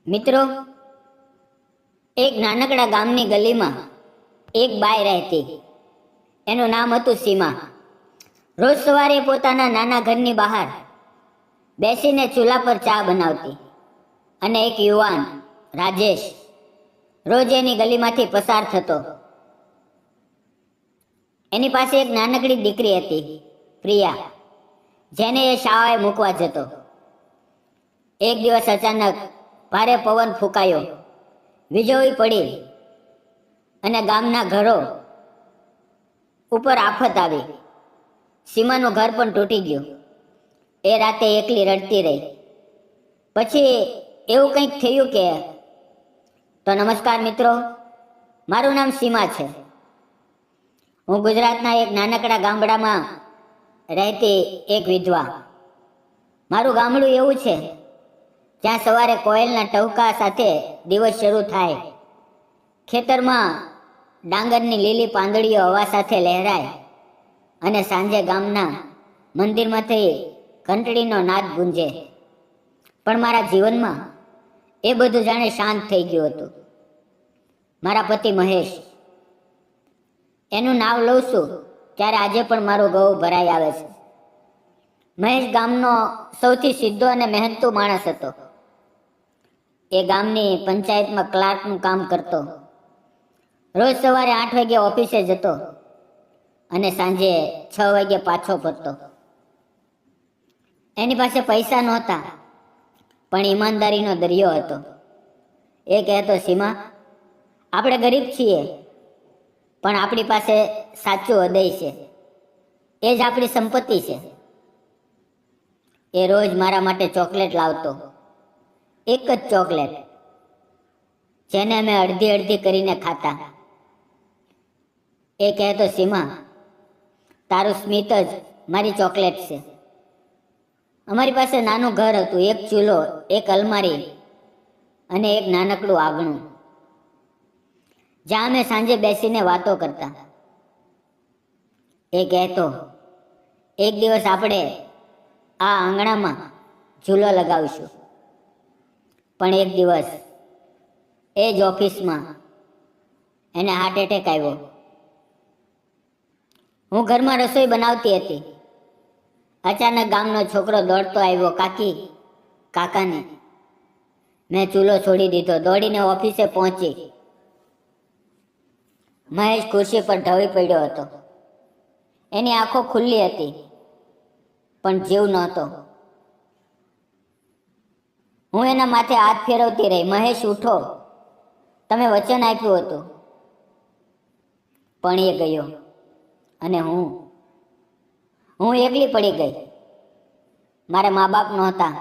મિત્રો, એક નાનકડા ગામની ગલીમાં એક બાઈ રહેતી. એનું નામ હતું સીમા. રોજ સવારે પોતાના નાના ઘરની બહાર બેસીને ચૂલા પર ચા બનાવતી અને એક યુવાન રાજેશ રોજ એની ગલીમાંથી પસાર થતો. એની પાસે એક નાનકડી દીકરી હતી, પ્રિયા, જેને એ શાળાએ મૂકવા જતો. એક દિવસ અચાનક ભારે પવન ફૂંકાયો, વીજળી પડી અને ગામના ઘરો ઉપર આફત આવી. સીમાનું ઘર પણ તૂટી ગયું. એ રાતે એકલી રડતી રહી. પછી એવું કંઈક થયું કે તો નમસ્કાર મિત્રો, મારું નામ સીમા છે. હું ગુજરાતના એક નાનકડા ગામડામાં રહેતી એક વિધવા. મારું ગામડું એવું છે જ્યાં સવારે કોયલના ટહુકા સાથે દિવસ શરૂ થાય, ખેતરમાં ડાંગરની લીલી પાંદડીઓ હવા સાથે લહેરાય અને સાંજે ગામના મંદિરમાંથી ઘંટડીનો નાદ ગુંજે. પણ મારા જીવનમાં એ બધું જાણે શાંત થઈ ગયું હતું. મારા પતિ મહેશ, એનું નામ લઉં છું ત્યારે આજે પણ મારો ગૌ ભરાઈ આવે છે. મહેશ ગામનો સૌથી સીધો અને મહેનતુ માણસ હતો. એ ગામની પંચાયતમાં ક્લાર્કનું કામ કરતો. રોજ સવારે 8 વાગે ઓફિસે જતો અને સાંજે 6 વાગે પાછો ફરતો. એની પાસે પૈસા નહોતા, પણ ઈમાનદારીનો દરિયો હતો. એ કહેતો, સીમા, આપણે ગરીબ છીએ, પણ આપણી પાસે સાચું હૃદય છે, એ જ આપણી સંપત્તિ છે. એ રોજ મારા માટે ચોકલેટ લાવતો, એક જ ચોકલેટ, જેને અમે અડધી અડધી કરીને ખાતા. એ કહેતો, સીમા, તારું સ્મિત જ મારી ચોકલેટ છે. અમારી પાસે નાનું ઘર હતું, એક ચૂલો, એક અલમારી અને એક નાનકડું આંગણું, જ્યાં અમે સાંજે બેસીને વાતો કરતા. એ કહેતો, એક દિવસ આપણે આ આંગણામાં ઝૂલો લગાવીશું. પણ એક દિવસ એ જ ઓફિસમાં એને હાર્ટ એટેક આવ્યો. હું ઘરમાં રસોઈ બનાવતી હતી. અચાનક ગામનો છોકરો દોડતો આવ્યો, કાકી, કાકાને. મેં ચૂલો છોડી દીધો, દોડીને ઓફિસે પહોંચી. મહેશ ખુરશી પર ઢળી પડ્યો હતો. એની આંખો ખુલ્લી હતી, પણ જીવ નહોતો. હું એના માથે હાથ ફેરવતી રહી, મહેશ, ઉઠો, તમે વચન આપ્યું હતું. પણ એ ગયો અને હું એકલી પડી ગઈ. મારા મા બાપ નહોતા,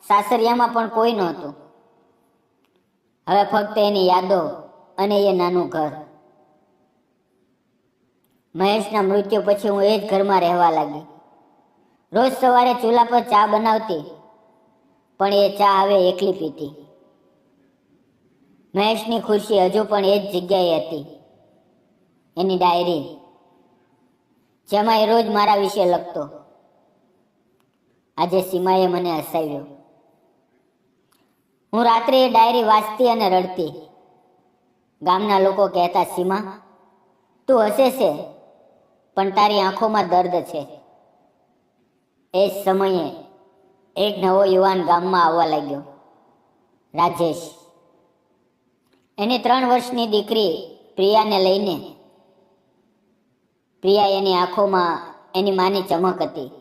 સાસરિયામાં પણ કોઈ નહોતું. હવે ફક્ત એની યાદો અને એ નાનું ઘર. મહેશના મૃત્યુ પછી હું એ જ ઘરમાં રહેવા લાગી. રોજ સવારે ચૂલા પર ચા બનાવતી, પણ એ ચા હવે એકલી પીતી. મહેશની ખુરશી હજુ પણ એ જ જગ્યાએ હતી, એની ડાયરી, જેમાં એ રોજ મારા વિશે લખતો. આજે સીમાએ મને હસાવ્યો. હું રાત્રે એ ડાયરી વાંચતી અને રડતી. ગામના લોકો કહેતા, સીમા, તું હસે છે, પણ તારી આંખોમાં દર્દ છે. એ જ સમયે એક નવો યુવાન ગામમાં આવવા લાગ્યો, રાજેશ. એની 3 વર્ષની દીકરી પ્રિયાને લઈને. પ્રિયા, એની આંખોમાં એની માની ચમક હતી.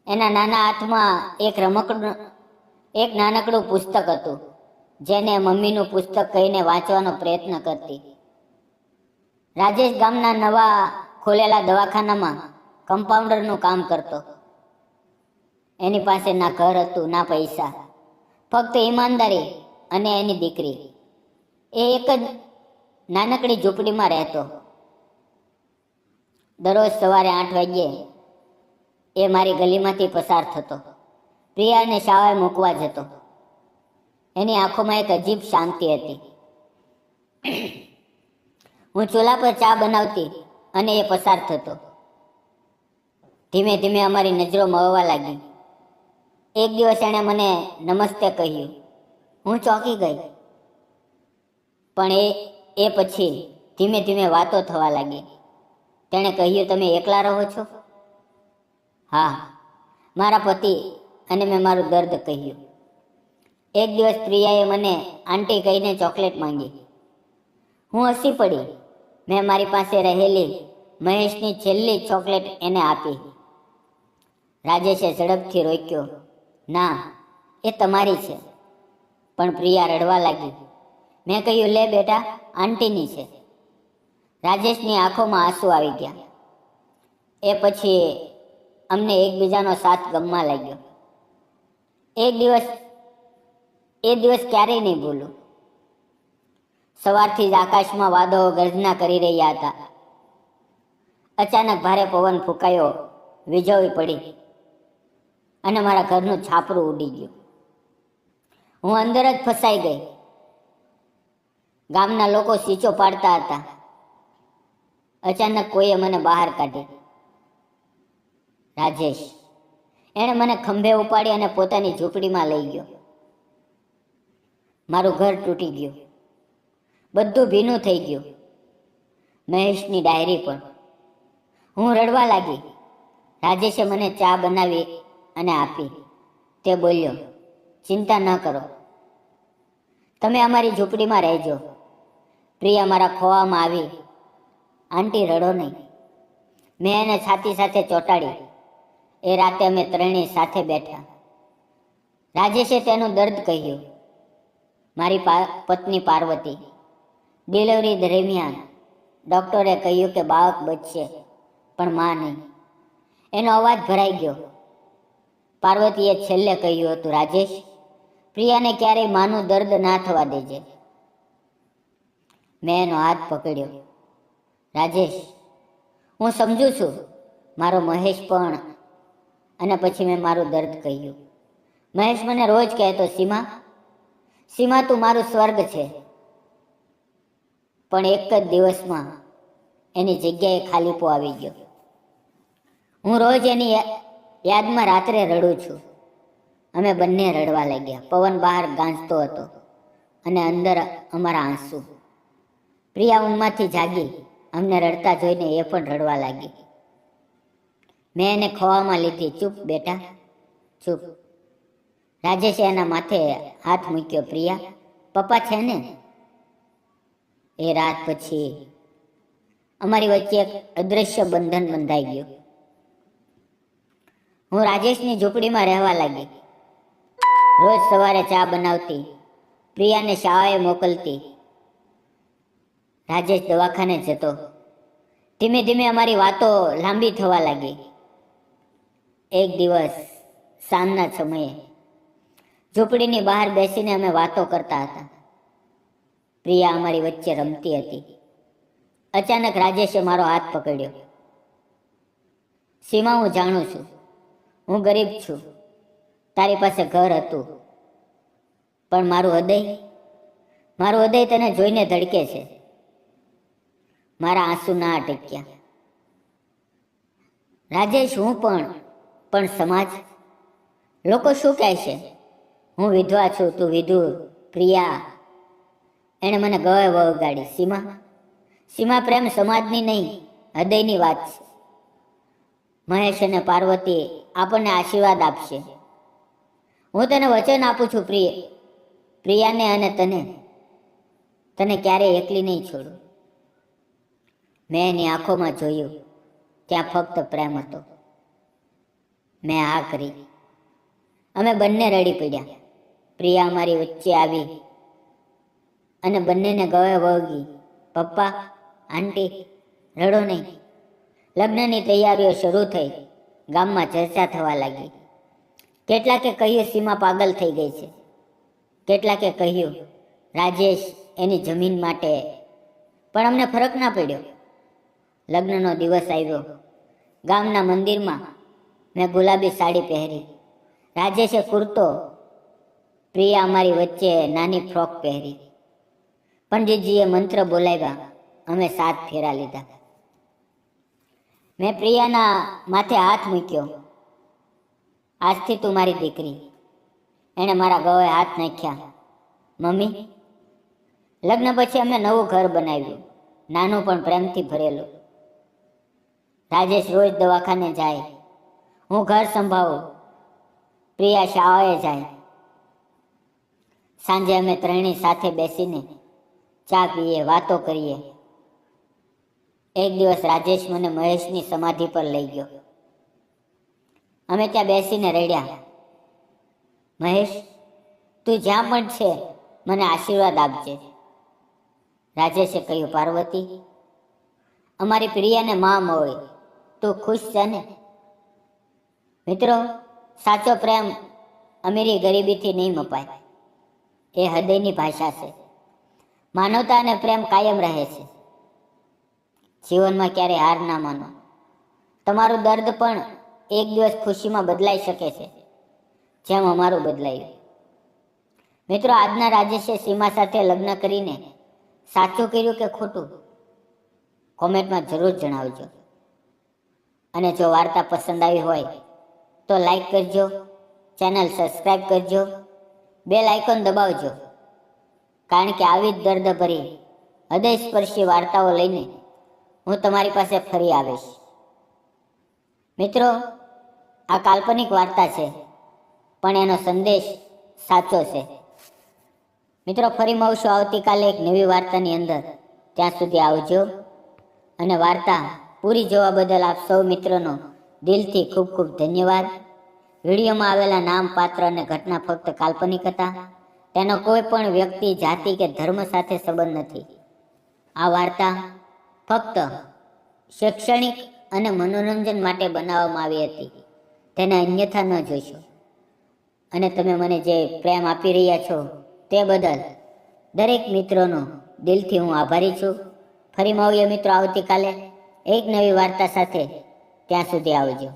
એના નાના હાથમાં એક નાનકડું પુસ્તક હતું, જેને મમ્મીનું પુસ્તક કહીને વાંચવાનો પ્રયત્ન કરતી. રાજેશ ગામના નવા ખોલેલા દવાખાનામાં કમ્પાઉન્ડરનું કામ કરતો. એની પાસે ના ઘર હતું, ના પૈસા, ફક્ત ઈમાનદારી અને એની દીકરી. એ એક જ નાનકડી ઝૂંપડીમાં રહેતો. દરરોજ સવારે 8 વાગ્યે એ મારી ગલીમાંથી પસાર થતો. પ્રિયાને શાળાએ મૂકવા જતો. એની આંખોમાં એક અજીબ શાંતિ હતી. હું ચૂલા પર ચા બનાવતી અને એ પસાર થતો. ધીમે ધીમે અમારી નજરો મળવા લાગી. એક દિવસ એણે મને નમસ્તે કહ્યું. હું ચોંકી ગઈ. પણ એ પછી ધીમે ધીમે વાતો થવા લાગી. તેણે કહ્યું, તમે એકલા રહો છો? હા, મારા પતિ અને મેં મારું દર્દ કહ્યું. એક દિવસ પ્રિયાએ મને આંટી કહીને ચોકલેટ માંગી. હું હસી પડી. મેં મારી પાસે રહેલી મહેશની છેલ્લી ચોકલેટ એને આપી. રાજેશે ઝડપથી રોક્યો. ના, એ તમારી છે. પણ પ્રિયા રડવા લાગી. મેં કહ્યું, લે બેટા, આંટીની છે. રાજેશની આંખોમાં આંસુ આવી ગયા. એ પછી અમને એકબીજાનો સાથ ગમવા લાગ્યો. એ દિવસ ક્યારેય નહીં ભૂલું. સવારથી જ આકાશમાં વાદળો ગર્જના કરી રહ્યા હતા. અચાનક ભારે પવન ફૂંકાયો, વીજળી પડી અને મારા ઘરનું છાપરું ઉડી ગયું. હું અંદર જ ફસાઈ ગઈ. ગામના લોકો સીચો પાડતા હતા. અચાનક કોઈએ મને બહાર કાઢી. રાજેશ. એણે મને ખંભે ઉપાડી અને પોતાની ઝૂંપડીમાં લઈ ગયો. મારું ઘર તૂટી ગયું. બધું ભીનું થઈ ગયું. મહેશની ડાયરી પણ. હું રડવા લાગી. રાજેશે મને ચા બનાવી અને આપી. તે બોલ્યો, ચિંતા ન કરો, તમે અમારી ઝૂંપડીમાં રહેજો. પ્રિયા મારા ખોવામાં આવી. આંટી, રડો નહીં. મેં એને છાતી સાથે ચોંટાડી. એ રાતે અમે ત્રણેય સાથે બેઠા. રાજેશે તેનું દર્દ કહ્યું. મારી પત્ની પાર્વતી. ડિલિવરી દરમિયાન ડૉક્ટરે કહ્યું કે બાળક બચશે, પણ માં નહીં. એનો અવાજ ભરાઈ ગયો. પાર્વતીએ છેલ્લે કહ્યું હતું, રાજેશ, પ્રિયાને ક્યારેય માનું દર્દ ના થવા દેજે. મેં એનો હાથ પકડ્યો. રાજેશ, હું સમજુ છું, મારો મહેશ પણ. અને પછી મેં મારું દર્દ કહ્યું. મહેશ મને રોજ કહેતો, સીમા તું મારું સ્વર્ગ છે. પણ એક જ દિવસમાં એની જગ્યાએ ખાલીપો આવી ગયો. હું રોજ એની યાદમાં રાત્રે રડું છું. અમે બંને રડવા લાગ્યા. પવન બહાર ગાંજતો હતો અને અંદર અમારા આંસુ. પ્રિયા ઊંઘમાંથી જાગી. અમને રડતા જોઈને એ પણ રડવા લાગી. મેં એને ખોવામાં લીધી. ચૂપ બેટા, ચૂપ. રાજેશે એના માથે હાથ મૂક્યો. પ્રિયા, પપ્પા છે ને? એ રાત પછી અમારી વચ્ચે એક અદૃશ્ય બંધન બંધાઈ ગયું. હું રાજેશની ઝૂંપડીમાં રહેવા લાગી. રોજ સવારે ચા બનાવતી, પ્રિયાને શાળાએ મોકલતી. રાજેશ દવાખાને જતો. ધીમે ધીમે અમારી વાતો લાંબી થવા લાગી. એક દિવસ સાંજના સમયે ઝૂંપડીની બહાર બેસીને અમે વાતો કરતા હતા. પ્રિયા અમારી વચ્ચે રમતી હતી. અચાનક રાજેશે મારો હાથ પકડ્યો. સીમા, હું જાણું છું, હું ગરીબ છું. તારી પાસે ઘર હતું, પણ મારું હૃદય તને જોઈને ધડકે છે. મારા આંસુ ના અટક્યા. રાજેશ, હું પણ સમાજ, લોકો શું કહેશે? હું વિધવા છું, તું વિધુર. પ્રિયા, એણે મને ગળે વળગાડી. સીમા, પ્રેમ સમાજની નહીં, હૃદયની વાત છે. મહેશ અને પાર્વતી આપણને આશીર્વાદ આપશે. હું તને વચન આપું છું, પ્રિયાને અને તને ક્યારેય એકલી નહીં છોડું. મેં એની આંખોમાં જોયું. ત્યાં ફક્ત પ્રેમ હતો. મેં હા કરી. અમે બંને રડી પડ્યા. પ્રિયા અમારી વચ્ચે આવી અને બંનેને ગળે વળગી. પપ્પા, આંટી, રડો નહીં. લગ્નની તૈયારીઓ શરૂ થઈ. ગામમાં ચર્ચા થવા લાગી. કેટલાકે કહ્યું સીમા પાગલ થઈ ગઈ છે. કેટલાકે કહ્યું રાજેશ એની જમીન માટે. પણ અમને ફરક ના પડ્યો. લગ્નનો દિવસ આવ્યો. ગામના મંદિરમાં મેં ગુલાબી સાડી પહેરી. રાજેશે કુર્તો. પ્રિયા અમારી વચ્ચે નાની ફ્રોક પહેરી. પંડિતજીએ મંત્ર બોલાવ્યા. અમે 7 ફેરા લીધા. મેં પ્રિયાના માથે હાથ મૂક્યો. આજથી તું મારી દીકરી. એણે મારા ગળે હાથ નાખ્યા. મમ્મી, લગ્ન પછી અમે નવું ઘર બનાવ્યું, નાનું પણ પ્રેમથી ભરેલું. રાજેશ રોજ દવાખાને જાય, હું ઘર સંભાળું, પ્રિયા શાળાએ જાય. સાંજે અમે ત્રણેય સાથે બેસીને ચા પીએ, વાતો કરીએ. એક દિવસ રાજેશ મને મહેશની સમાધિ પર લઈ ગયો. અમે ત્યાં બેસીને રડ્યા. મહેશ, તું જ્યાં પણ છે મને આશીર્વાદ આપજે. રાજેશે કહ્યું, પાર્વતી, અમારી પ્રિયાને માં મળી, તું ખુશ છે ને? મિત્રો, સાચો પ્રેમ અમીરી ગરીબીથી નહીં મપાય. એ હૃદયની ભાષા છે. માનવતા અને પ્રેમ કાયમ રહે છે. જીવનમાં ક્યારે હાર ના માનો. તમારું દર્દ પણ એક દિવસ ખુશીમાં બદલાઈ શકે છે, જેમ અમારું બદલાયું. મિત્રો, આજના રાજેશે સીમા સાથે લગ્ન કરીને સાચું કર્યું કે ખોટું? કોમેન્ટમાં જરૂર જણાવજો. અને જો વાર્તા પસંદ આવી હોય તો લાઈક કરજો, ચેનલ સબસ્ક્રાઈબ કરજો, બેલ આઇકોન દબાવજો. કારણ કે આવી જ દર્દભરી હૃદયસ્પર્શી વાર્તાઓ લઈને હું તમારી પાસે ફરી આવીશ. મિત્રો, આ કાલ્પનિક વાર્તા છે, પણ એનો સંદેશ સાચો છે. મિત્રો, ફરી મળશું આવતીકાલે એક નવી વાર્તાની અંદર. ત્યાં સુધી આવજો. અને વાર્તા પૂરી જોવા બદલ આપ સૌ મિત્રોનો દિલથી ખૂબ ખૂબ ધન્યવાદ. વિડીયોમાં આવેલા નામ, પાત્ર અને ઘટના ફક્ત કાલ્પનિક હતા. તેનો કોઈ પણ વ્યક્તિ, જાતિ કે ધર્મ સાથે સંબંધ નથી. આ વાર્તા ફક્ત શૈક્ષણિક અને મનોરંજન માટે બનાવવામાં આવી હતી. તેને અન્યથા ન જોઈશો. અને તમે મને જે પ્રેમ આપી રહ્યા છો તે બદલ દરેક મિત્રોનો દિલથી હું આભારી છું. ફરી મળીએ મિત્રો આવતીકાલે એક નવી વાર્તા સાથે. ત્યાં સુધી આવજો.